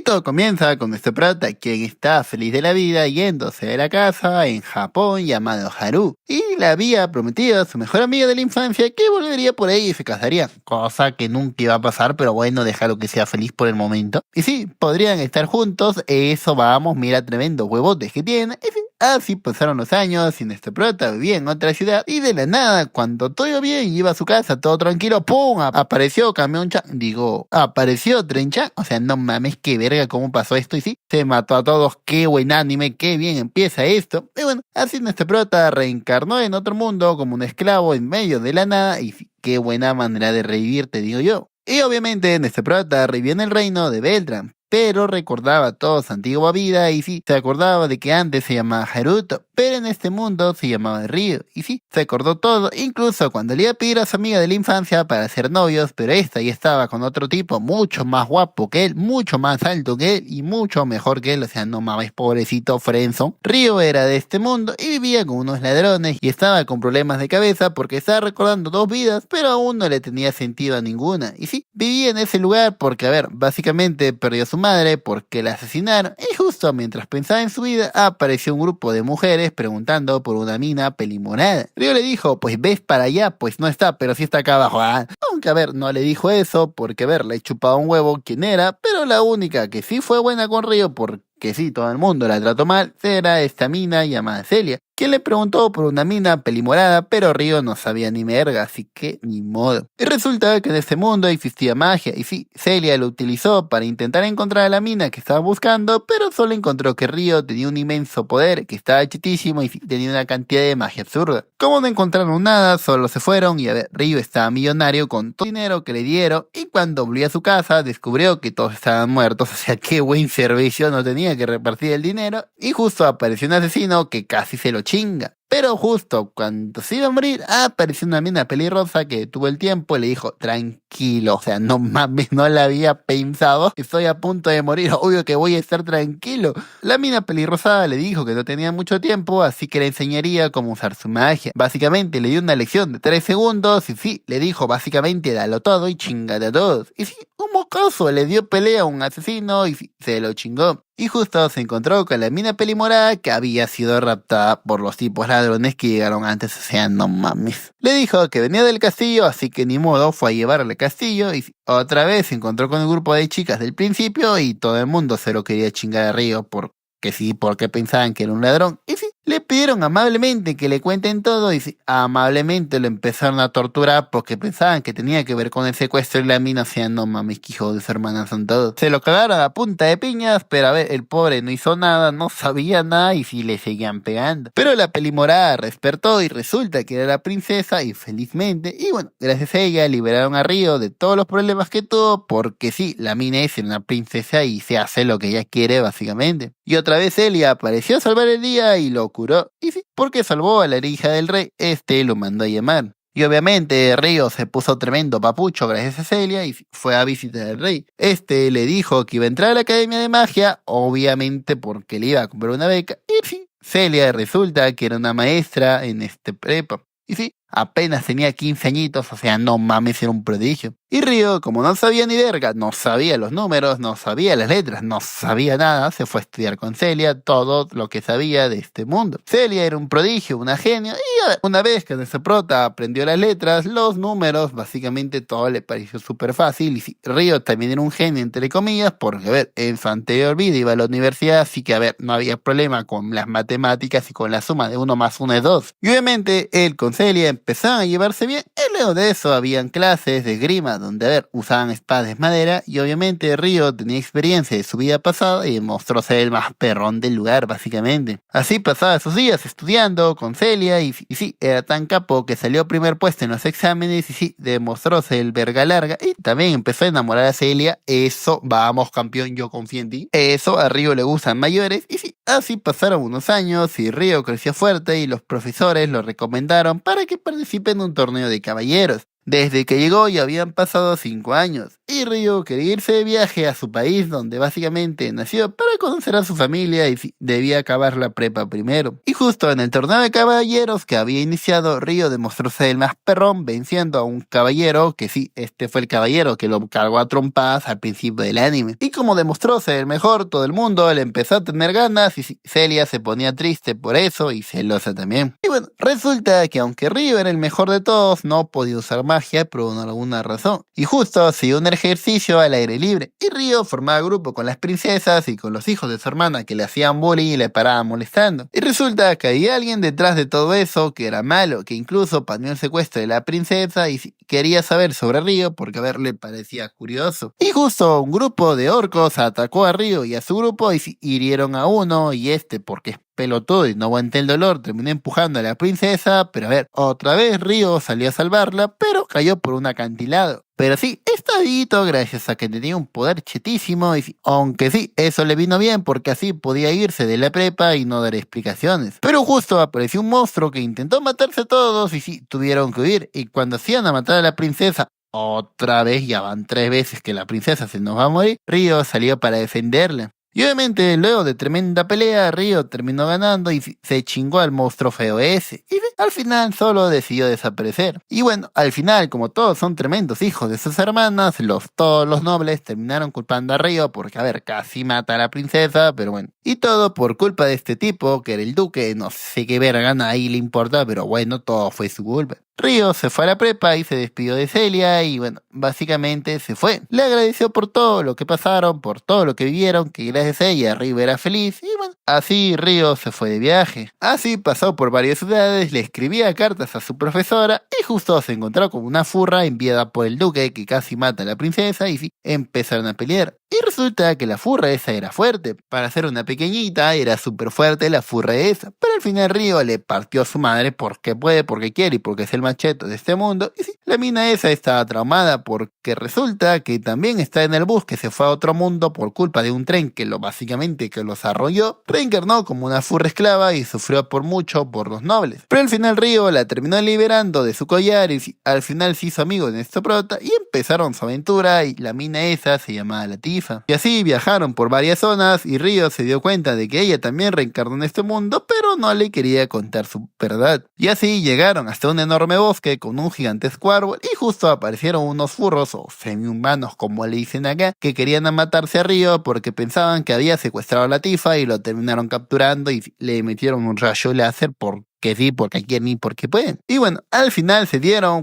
todo comienza con nuestro prota, quien está feliz de la vida yéndose de la casa en Japón llamado Haru, y le había prometido a su mejor amiga de la infancia que volvería por ella y se casarían, cosa que nunca iba a pasar, pero bueno, déjalo que sea feliz por el momento. Y sí, podrían estar juntos, eso vamos, mira tremendo huevotes que tienen, y sí, así pasaron los años y nuestro prota vivía en otra ciudad y de la nada, cuando todo iba bien y iba a su casa todo tranquilo, ¡pum! Apareció apareció Tren-chan, o sea, no mames, qué verga cómo pasó esto y sí, se mató a todos, qué buen anime, qué bien empieza esto. Y bueno, así nuestro prota reencarnó en otro mundo como un esclavo en medio de la nada y sí, qué buena manera de revivir, te digo yo. Y obviamente nuestro prota revivió en el reino de Beltran, pero recordaba toda su antigua vida y sí, se acordaba de que antes se llamaba Haruto, pero en este mundo se llamaba Ryo, y sí, se acordó todo, incluso cuando le iba a pedir a su amiga de la infancia para ser novios, pero esta ya estaba con otro tipo mucho más guapo que él, mucho más alto que él y mucho mejor que él, o sea, no mames, pobrecito Frenzo. Ryo era de este mundo y vivía con unos ladrones y estaba con problemas de cabeza porque estaba recordando dos vidas, pero aún no le tenía sentido a ninguna, y sí, vivía en ese lugar porque, a ver, básicamente perdió a su madre porque la asesinaron y justo mientras pensaba en su vida apareció un grupo de mujeres preguntando por una mina pelimorada. Ryo le dijo, pues ves para allá, pues no está, pero sí está acá abajo. Aunque a ver, no le dijo eso porque a ver, le chupaba un huevo quién era, pero la única que sí fue buena con Ryo porque sí, todo el mundo la trató mal, era esta mina llamada Celia, quien le preguntó por una mina pelimorada, pero Ryo no sabía ni merga, así que ni modo. Y resulta que en este mundo existía magia, y sí, Celia lo utilizó para intentar encontrar a la mina que estaba buscando, pero solo encontró que Ryo tenía un inmenso poder, que estaba chetísimo y tenía una cantidad de magia absurda. Como no encontraron nada, solo se fueron y a ver, Ryo estaba millonario con todo el dinero que le dieron, y cuando volvió a su casa descubrió que todos estaban muertos, o sea, qué buen servicio, no tenía que repartir el dinero, y justo apareció un asesino que casi se lo chinga. Pero justo cuando se iba a morir, apareció una mina pelirrosa que tuvo el tiempo y le dijo, tranquilo, o sea, no mames, no la había pensado, estoy a punto de morir, obvio que voy a estar tranquilo. La mina pelirrosa le dijo que no tenía mucho tiempo, así que le enseñaría cómo usar su magia. Básicamente le dio una lección de 3 segundos y sí, le dijo básicamente dalo todo y chingate a todos. Y sí, un mocoso le dio pelea a un asesino y sí, se lo chingó. Y justo se encontró con la mina pelimorada que había sido raptada por los tipos ladrones que llegaron antes, o sea, no mames. Le dijo que venía del castillo, así que ni modo, fue a llevarle al castillo y otra vez se encontró con el grupo de chicas del principio y todo el mundo se lo quería chingar a Ryo porque sí, porque pensaban que era un ladrón. Y sí, le pidieron amablemente que le cuenten todo y sí, amablemente lo empezaron a torturar porque pensaban que tenía que ver con el secuestro y la mina, o sea, no mames, que hijos de su hermana son todos. Se lo cagaron a punta de piñas, pero a ver, el pobre no hizo nada, no sabía nada y sí le seguían pegando. Pero la pelimorada despertó y resulta que era la princesa y felizmente, y bueno, gracias a ella liberaron a Ryo de todos los problemas que tuvo porque sí, la mina es una princesa y se hace lo que ella quiere básicamente. Y otra vez Celia apareció a salvar el día y lo curó. Y sí, porque salvó a la hija del rey, lo mandó a llamar. Y obviamente Ryo se puso tremendo papucho gracias a Celia y fue a visitar al rey. Le dijo que iba a entrar a la Academia de Magia, obviamente porque le iba a comprar una beca. Y sí, Celia resulta que era una maestra en prepa. Y sí, apenas tenía 15 añitos, o sea, no mames, era un prodigio. Y Ryo, como no sabía ni verga, no sabía los números, no sabía las letras, no sabía nada, se fue a estudiar con Celia todo lo que sabía de este mundo. Celia era un prodigio, una genio, y una vez que nuestro prota aprendió las letras, los números, básicamente todo le pareció súper fácil. Y sí, Ryo también era un genio, entre comillas, porque, a ver, en su anterior vida iba a la universidad, así que, a ver, no había problema con las matemáticas y con la suma de 1 más 1 es 2. Y obviamente, él con Celia empezaban a llevarse bien, y luego de eso habían clases de esgrima, donde, a ver, usaban espadas de madera, y obviamente Ryo tenía experiencia de su vida pasada y demostró ser el más perrón del lugar, básicamente. Así pasaba sus días estudiando con Celia, y sí, era tan capo que salió primer puesto en los exámenes, y sí, demostró ser el verga larga, y también empezó a enamorar a Celia. Eso, vamos campeón, yo confío en ti. Eso, a Ryo le gustan mayores, y sí, así pasaron unos años, y Ryo creció fuerte, y los profesores lo recomendaron para que participe en un torneo de caballeros. Desde que llegó ya habían pasado 5 años, y Ryo quería irse de viaje a su país donde básicamente nació para conocer a su familia y debía acabar la prepa primero. Y justo en el torneo de caballeros que había iniciado, Ryo demostró ser el más perrón venciendo a un caballero que sí, este fue el caballero que lo cargó a trompadas al principio del anime. Y como demostró ser el mejor, todo el mundo le empezó a tener ganas y Celia se ponía triste por eso y celosa también. Y bueno, resulta que aunque Ryo era el mejor de todos, no podía usar magia por alguna razón. Y justo siguió un ejercicio al aire libre. Y Ryo formaba grupo con las princesas y con los hijos de su hermana que le hacían bullying y le paraban molestando. Y resulta que había alguien detrás de todo eso que era malo, que incluso planeó el secuestro de la princesa y quería saber sobre Ryo porque a ver le parecía curioso. Y justo un grupo de orcos atacó a Ryo y a su grupo y hirieron a uno y porque es pelotudo y no aguanté el dolor, terminó empujando a la princesa, pero a ver, otra vez Ryo salió a salvarla, pero cayó por un acantilado. Pero sí, está vivito gracias a que tenía un poder chetísimo y aunque sí, eso le vino bien porque así podía irse de la prepa y no dar explicaciones. Pero justo apareció un monstruo que intentó matarse a todos y sí, tuvieron que huir y cuando hacían a matar a la princesa, otra vez, ya van 3 veces que la princesa se nos va a morir, Ryo salió para defenderla. Y obviamente, luego de tremenda pelea, Ryo terminó ganando y se chingó al monstruo feo ese. Y al final solo decidió desaparecer. Y bueno, al final, como todos son tremendos hijos de sus hermanas, todos los nobles terminaron culpando a Ryo porque, a ver, casi mata a la princesa, pero bueno. Y todo por culpa de este tipo, que era el duque, no sé qué verga ahí le importa, pero bueno, todo fue su culpa. Ryo se fue a la prepa y se despidió de Celia y bueno, básicamente se fue. Le agradeció por todo lo que pasaron, por todo lo que vivieron, que gracias a ella Ryo era feliz y bueno, así Ryo se fue de viaje. Así pasó por varias ciudades, le escribía cartas a su profesora y justo se encontró con una furra enviada por el duque que casi mata a la princesa y sí, empezaron a pelear. Y resulta que la furra esa era fuerte. Para ser una pequeñita era súper fuerte la furra esa. Pero al final Ryo le partió a su madre porque puede, porque quiere y porque es el macheto de este mundo. Y sí, la mina esa estaba traumada porque resulta que también está en el bus que se fue a otro mundo por culpa de un tren que básicamente que los arrolló. Reencarnó como una furra esclava y sufrió por mucho por los nobles. Pero al final Ryo la terminó liberando de su collar y sí, al final se hizo amigo de nuestro prota y empezaron su aventura y la mina esa se llamaba Latifa. Y así viajaron por varias zonas y Ryo se dio cuenta de que ella también reencarnó en este mundo, pero no le quería contar su verdad. Y así llegaron hasta un enorme bosque con un gigantesco árbol y justo aparecieron unos furros o semi-humanos como le dicen acá, que querían matarse a Ryo porque pensaban que había secuestrado a Latifa y lo terminaron capturando y le metieron un rayo láser porque sí, porque quieren y porque pueden. Y bueno, al final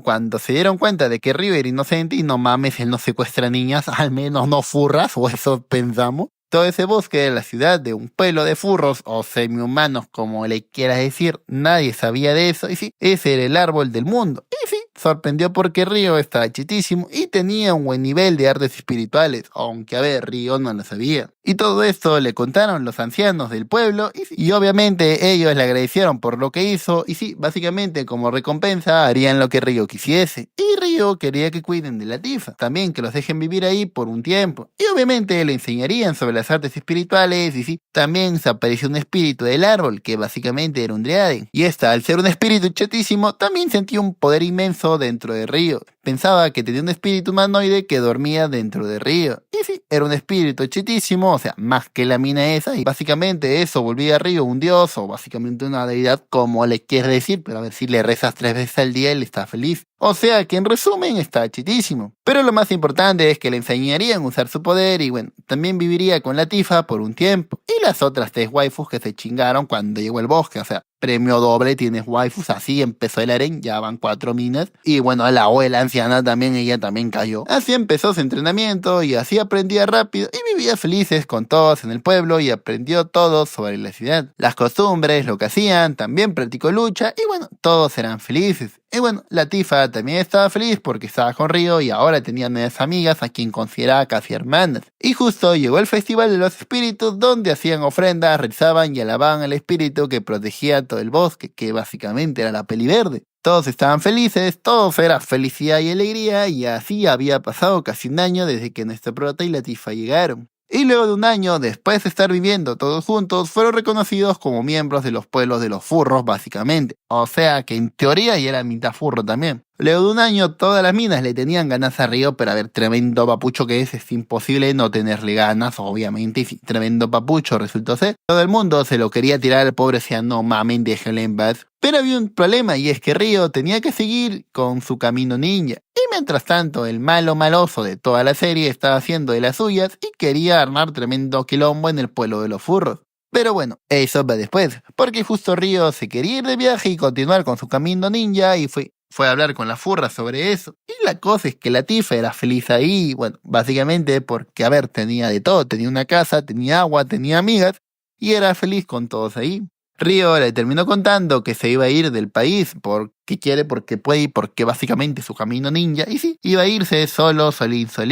cuando se dieron cuenta de que Ryo era inocente y no mames, él no secuestra niñas, al menos no furras, o eso pensamos. Todo ese bosque de la ciudad de un pueblo de furros o semi-humanos, como le quieras decir, nadie sabía de eso. Y sí, ese era el árbol del mundo. Y sí, sorprendió porque Ryo estaba chitísimo y tenía un buen nivel de artes espirituales, aunque a ver, Ryo no lo sabía. Y todo esto le contaron los ancianos del pueblo y obviamente ellos le agradecieron por lo que hizo y sí, básicamente como recompensa harían lo que Ryo quisiese. Y Ryo quería que cuiden de Latifa, también que los dejen vivir ahí por un tiempo. Y obviamente le enseñarían sobre las artes espirituales y sí, también se apareció un espíritu del árbol que básicamente era un Driaden. Y al ser un espíritu chatísimo, también sentía un poder inmenso dentro de Ryo. Pensaba que tenía un espíritu humanoide que dormía dentro de Ryo. Y sí, era un espíritu chetísimo, o sea, más que la mina esa. Y básicamente eso volvía a Ryo un dios o básicamente una deidad, como le quieres decir. Pero a ver, si le rezas 3 veces al día, él está feliz. O sea que en resumen está chetísimo. Pero lo más importante es que le enseñarían a usar su poder y bueno, también viviría con Latifa por un tiempo. Y las otras 3 waifus que se chingaron cuando llegó el bosque, o sea, premio doble, tienes waifus, así empezó el harem, ya van 4 minas. Y bueno, la abuela anciana también, ella también cayó. Así empezó su entrenamiento y así aprendía rápido y vivía felices con todos en el pueblo y aprendió todo sobre la ciudad. Las costumbres, lo que hacían, también practicó lucha y bueno, todos eran felices. Y bueno, Latifa también estaba feliz porque estaba con Ryo y ahora tenía nuevas amigas a quien consideraba casi hermanas. Y justo llegó el Festival de los Espíritus donde hacían ofrendas, rezaban y alababan al espíritu que protegía todo el bosque, que básicamente era la peli verde. Todos estaban felices, todos era felicidad y alegría y así había pasado casi un año desde que nuestro prota y Latifa llegaron. Y luego de un año, después de estar viviendo todos juntos, fueron reconocidos como miembros de los pueblos de los furros, básicamente. O sea que en teoría ya era mitad furro también. Luego de un año, todas las minas le tenían ganas a Río, pero a ver, tremendo papucho que es imposible no tenerle ganas, obviamente, y sí, tremendo papucho resultó ser. Todo el mundo se lo quería tirar al pobre, sea, no mamen, déjenlo en paz. Pero había un problema, y es que Río tenía que seguir con su camino ninja. Y mientras tanto, el malo maloso de toda la serie estaba haciendo de las suyas y quería armar tremendo quilombo en el pueblo de los furros. Pero bueno, eso va después, porque justo Río se quería ir de viaje y continuar con su camino ninja y fue a hablar con la furra sobre eso. Y la cosa es que la Tifa era feliz ahí, bueno, básicamente porque, a ver, tenía de todo, tenía una casa, tenía agua, tenía amigas y era feliz con todos ahí. Río le terminó contando que se iba a ir del país porque quiere, porque puede y porque básicamente su camino ninja. Y sí, iba a irse solo, solito.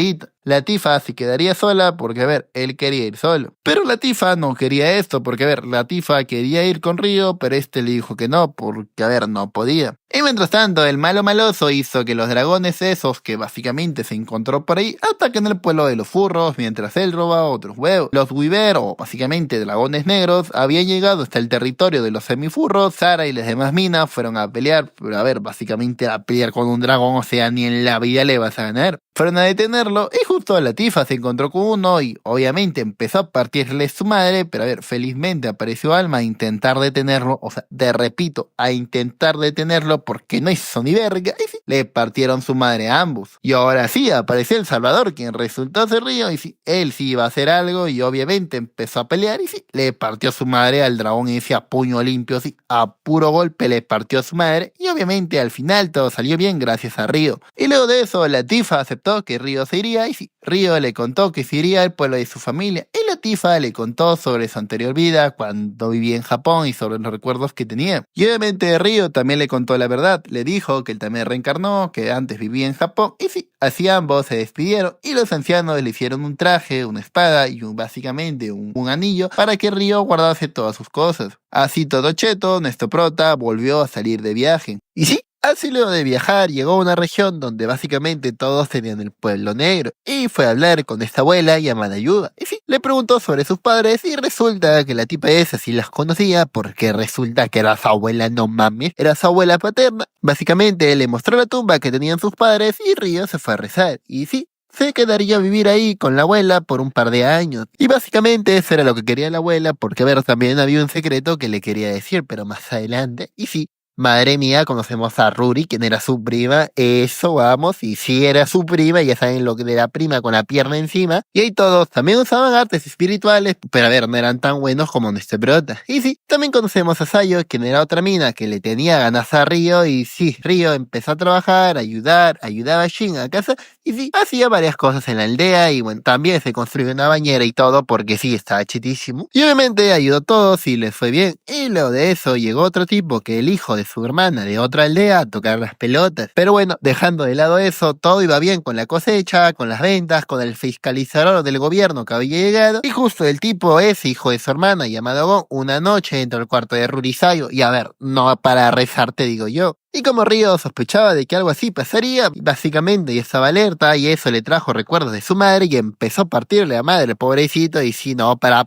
La Tifa se quedaría sola porque, a ver, él quería ir solo. Pero la Tifa no quería esto porque, a ver, la Tifa quería ir con Río, pero este le dijo que no porque, a ver, no podía. Y mientras tanto, el malo maloso hizo que los dragones esos, que básicamente se encontró por ahí, ataquen el pueblo de los furros mientras él roba otros huevos. Los Wyver, o básicamente dragones negros, habían llegado hasta el territorio de los semifurros. Sara y las demás minas fueron a pelear, pero a ver, básicamente a pelear con un dragón, o sea, ni en la vida le vas a ganar. Fueron a detenerlo y justo la Tifa se encontró con uno y obviamente empezó a partirle su madre, pero a ver, felizmente apareció Alma a intentar detenerlo, o sea, te repito, a intentar detenerlo porque no hizo ni verga y sí, le partieron su madre a ambos. Y ahora sí, apareció el Salvador, quien resultó ser Río y sí, él sí iba a hacer algo y obviamente empezó a pelear y sí, le partió su madre al dragón ese a puño limpio, sí, a puro golpe le partió a su madre y obviamente al final todo salió bien gracias a Río. Y luego de eso la Tifa aceptó que Río se iría y sí, Río le contó que se iría al pueblo de su familia y la Tifa le contó sobre su anterior vida cuando vivía en Japón y sobre los recuerdos que tenía. Y obviamente Río también le contó la verdad, le dijo que él también reencarnó, que antes vivía en Japón y sí, así ambos se despidieron y los ancianos le hicieron un traje, una espada y básicamente un anillo para que Río guardase todas sus cosas. Así todo cheto, nuestro prota volvió a salir de viaje. Y sí, así luego de viajar llegó a una región donde básicamente todos tenían el pueblo negro y fue a hablar con esta abuela llamada Yuda. Y sí, le preguntó sobre sus padres y resulta que la tipa esa sí las conocía porque resulta que era su abuela, no mames, era su abuela paterna. Básicamente le mostró la tumba que tenían sus padres y Río se fue a rezar. Y sí, se quedaría a vivir ahí con la abuela por un par de años. Y básicamente eso era lo que quería la abuela porque, a ver, también había un secreto que le quería decir, pero más adelante. Y sí, madre mía, conocemos a Ruri, quien era su prima. Eso, vamos, y sí era su prima, ya saben lo que de la prima con la pierna encima. Y ahí todos también usaban artes espirituales, pero a ver, no eran tan buenos como nuestro prota. Y sí, también conocemos a Sayo, quien era otra mina que le tenía ganas a Río. Y sí, Río empezó a trabajar, ayudaba a Shin a casa. Y sí, hacía varias cosas en la aldea. Y bueno, también se construyó una bañera y todo, porque sí, estaba chitísimo. Y obviamente ayudó a todos y les fue bien. Y luego de eso llegó otro tipo que el hijo de su hermana de otra aldea a tocar las pelotas. Pero bueno, dejando de lado eso, todo iba bien con la cosecha, con las ventas, con el fiscalizador del gobierno que había llegado. Y justo el tipo ese, hijo de su hermana, llamado Gon, una noche entró al cuarto de Rurisayo y a ver, no para rezar te digo yo. Y como Río sospechaba de que algo así pasaría, básicamente ya estaba alerta y eso le trajo recuerdos de su madre y empezó a partirle a madre, pobrecito, y si no, pará,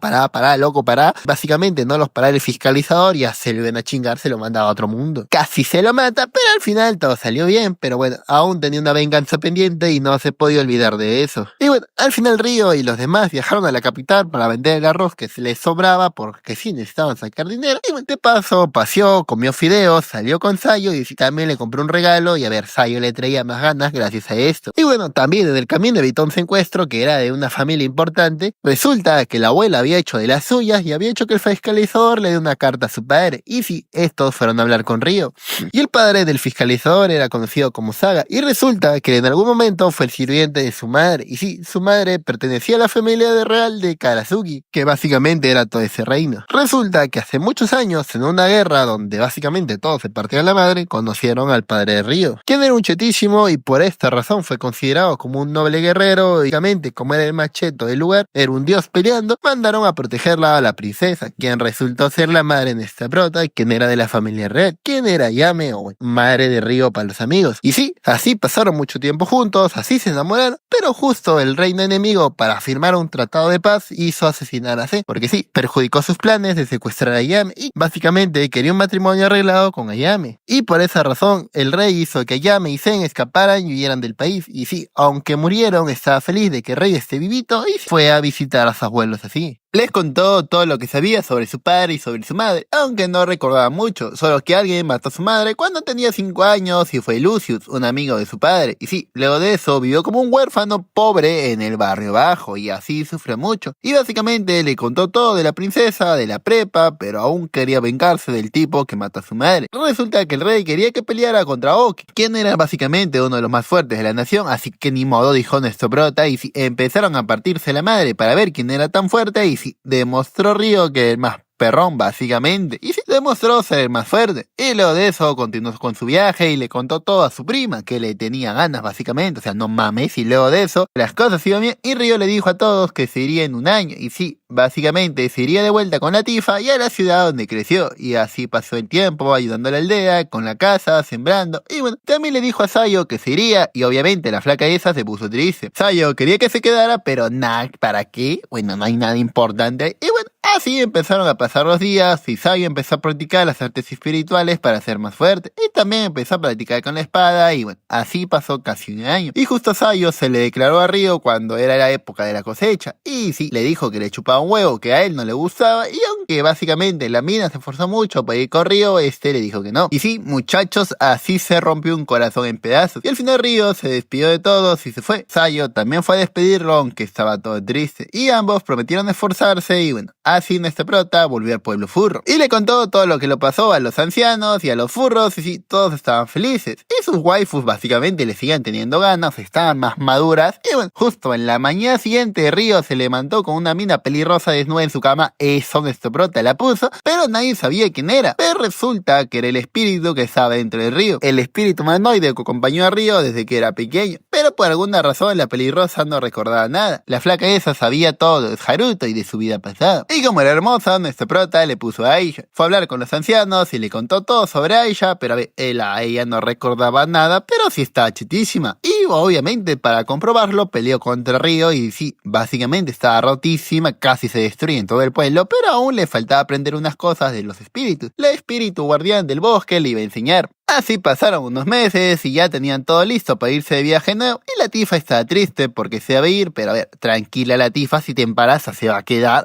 loco, pará. Básicamente no los pará el fiscalizador, ya se lo iban a chingar, se lo manda a otro mundo. Casi se lo mata, pero al final todo salió bien, pero bueno, aún tenía una venganza pendiente y no se podía olvidar de eso. Y bueno, al final Río y los demás viajaron a la capital para vender el arroz que se les sobraba porque sí necesitaban sacar dinero. Y bueno, de paso, paseó, comió fideos, salió con Sayo y también le compró un regalo y a ver, Sayo le traía más ganas gracias a esto. Y bueno, también en el camino evitó un secuestro que era de una familia importante. Resulta que la abuela había hecho de las suyas y había hecho que el fiscalizador le dé una carta a su padre. Y sí, estos fueron a hablar con Río. Y el padre del fiscalizador era conocido como Saga. Y resulta que en algún momento fue el sirviente de su madre. Y sí, su madre pertenecía a la familia de real de Karazuki, que básicamente era todo ese reino. Resulta que hace muchos años, en una guerra donde básicamente todos se partían la madre, conocieron al padre de Río, quien era un chetísimo y por esta razón fue considerado como un noble guerrero. Básicamente, como era el más cheto del lugar, era un dios peleando, mandaron a protegerla a la princesa, quien resultó ser la madre de esta prota, quien era de la familia real, quien era Yame o madre de Río para los amigos. Y sí, así pasaron mucho tiempo juntos, así se enamoraron, pero justo el reino enemigo, para firmar un tratado de paz, hizo asesinar a C, porque sí, perjudicó sus planes de secuestrar a Ayame y básicamente quería un matrimonio arreglado con Ayame. Y por eso esa razón, el rey hizo que Ayame y Zen escaparan y huyeran del país. Y sí, aunque murieron, estaba feliz de que el rey esté vivito y fue a visitar a sus abuelos así. Les contó todo lo que sabía sobre su padre y sobre su madre, aunque no recordaba mucho, solo que alguien mató a su madre cuando tenía 5 años y fue Lucius, un amigo de su padre. Y sí, luego de eso vivió como un huérfano pobre en el barrio bajo y así sufrió mucho. Y básicamente le contó todo de la princesa, de la prepa, pero aún quería vengarse del tipo que mató a su madre. Resulta que el rey quería que peleara contra Oki, quien era básicamente uno de los más fuertes de la nación, así que ni modo, dijo nuestro prota, y sí, empezaron a partirse la madre para ver quién era tan fuerte y sí, demostró Río que el más perrón básicamente, y sí, demostró ser el más fuerte. Y luego de eso continuó con su viaje y le contó todo a su prima, que le tenía ganas básicamente, o sea, no mames. Y luego de eso las cosas iban bien y Río le dijo a todos que se iría en un año, y sí, básicamente se iría de vuelta con la Tifa y a la ciudad donde creció, y así pasó el tiempo ayudando a la aldea, con la casa, sembrando, y bueno, también le dijo a Sayo que se iría, y obviamente la flaca esa se puso triste. Sayo quería que se quedara, pero nada, ¿para qué? Bueno, no hay nada importante, y bueno, así empezaron a pasar los días y Sayo empezó a practicar las artes espirituales para ser más fuerte, y también empezó a practicar con la espada, y bueno, así pasó casi un año. Y justo a Sayo se le declaró a Río cuando era la época de la cosecha, y sí, le dijo que le chupaba un huevo que a él no le gustaba, y aunque básicamente la mina se esforzó mucho para ir con Río, le dijo que no. Y sí, muchachos, así se rompió un corazón en pedazos, y al final Río se despidió de todos y se fue. Sayo también fue a despedirlo, aunque estaba todo triste, y ambos prometieron esforzarse, y bueno, así nuestro prota volvió al pueblo furro. Y le contó todo lo que le pasó a los ancianos y a los furros, y sí, todos estaban felices. Y sus waifus básicamente le siguen teniendo ganas, estaban más maduras, y bueno, justo en la mañana siguiente Río se levantó con una mina pelirrosa desnuda en su cama. Eso nuestro prota la puso, pero nadie sabía quién era. Pero resulta que era el espíritu que estaba dentro del Río. El espíritu humanoide que acompañó a Río desde que era pequeño. Pero por alguna razón la pelirrosa no recordaba nada. La flaca esa sabía todo de Haruto y de su vida pasada. Y como era hermosa, nuestro prota le puso a Aisha. Fue a hablar con los ancianos y le contó todo sobre Aisha, pero a ella no recordaba nada, pero sí estaba chitísima. Y obviamente para comprobarlo peleó contra Río y sí, básicamente estaba rotísima, casi se destruye en todo el pueblo, pero aún le faltaba aprender unas cosas de los espíritus. La espíritu guardián del bosque le iba a enseñar. Así pasaron unos meses y ya tenían todo listo para irse de viaje nuevo, y la Tifa estaba triste porque se iba a ir, pero tranquila la Tifa, si te embarazas se va a quedar.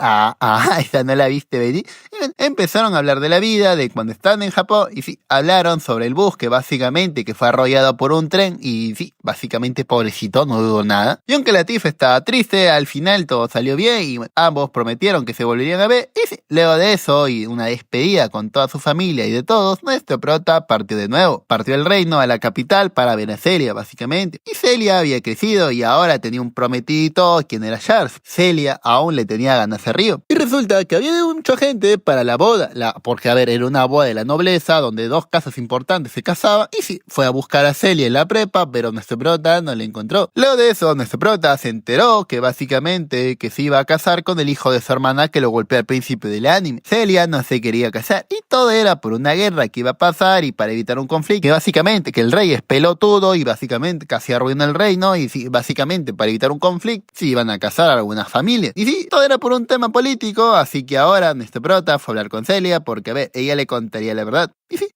Esa no la viste venir. Y bueno, empezaron a hablar de la vida, de cuando estaban en Japón, y sí, hablaron sobre el bus que básicamente que fue arrollado por un tren, y sí, básicamente pobrecito, no dudó nada. Y aunque la Tifa estaba triste, al final todo salió bien, y bueno, ambos prometieron que se volverían a ver, y sí, luego de eso y una despedida con toda su familia y de todos, nuestro prota partió de nuevo. Partió del reino a la capital para ver a Celia, básicamente. Y Celia había crecido y ahora tenía un prometidito, quien era Charles. Celia aún le tenía ganas a Río. Y resulta que había mucha gente para la boda, porque era una boda de la nobleza, donde 2 casas importantes se casaban, y sí, fue a buscar a Celia en la prepa, pero nuestro prota no la encontró. Luego de eso, nuestro prota se enteró que básicamente que se iba a casar con el hijo de su hermana que lo golpeó al principio del anime. Celia no se quería casar, y todo era por una guerra que iba a pasar y para evitar un conflicto, que básicamente que el rey es pelotudo y básicamente casi arruina el reino, y sí, básicamente para evitar un conflicto se iban a casar a algunas familias. Y sí, todo era por un tema político, así que ahora nuestro prota fue a hablar con Celia porque ella le contaría la verdad. Y sí,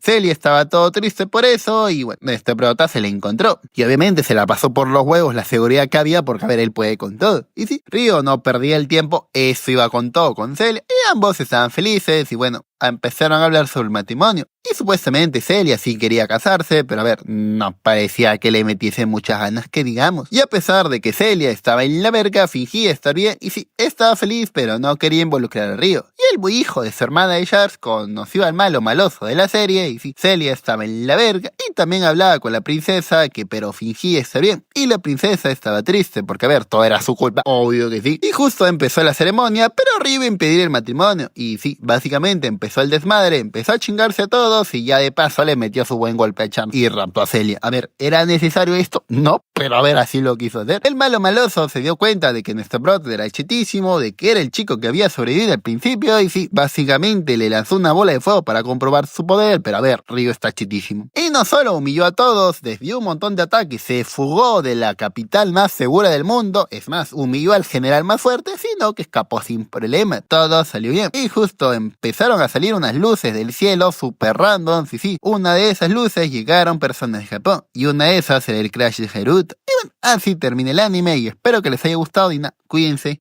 Celia estaba todo triste por eso, y bueno, nuestro prota se le encontró. Y obviamente se la pasó por los huevos la seguridad que había, porque él puede con todo. Y sí, Río no perdía el tiempo, eso iba con todo con Celia, y ambos estaban felices, y bueno, empezaron a hablar sobre el matrimonio. Y supuestamente Celia sí quería casarse, pero no parecía que le metiese muchas ganas que digamos. Y a pesar de que Celia estaba en la verga, fingía estar bien, y sí, estaba feliz, pero no quería involucrar a Río. Y el hijo de su hermana de Charles conoció al malo maloso de la serie, y sí, Celia estaba en la verga, y también hablaba con la princesa, pero fingía estar bien. Y la princesa estaba triste, porque todo era su culpa, obvio que sí. Y justo empezó la ceremonia, pero Río iba a impedir el matrimonio, y sí, básicamente empezó el desmadre, empezó a chingarse a todos y ya de paso le metió su buen golpe a Charles y raptó a Celia. ¿Era necesario esto? No, pero a ver, así lo quiso hacer. El malo maloso se dio cuenta de que nuestro brother era chetísimo, de que era el chico que había sobrevivido al principio, y sí, básicamente le lanzó una bola de fuego para comprobar su poder, pero a ver, Ryo está chetísimo. Y no solo humilló a todos, desvió un montón de ataques, se fugó de la capital más segura del mundo, es más, humilló al general más fuerte, sino que escapó sin problema, todo salió bien. Y justo empezaron a salir unas luces del cielo super random, sí, una de esas luces llegaron personas de Japón, y una de esas era el Crash de Haruto. Y bueno, así termina el anime, y espero que les haya gustado, y nada, cuídense.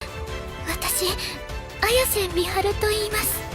私、綾瀬美晴と言います。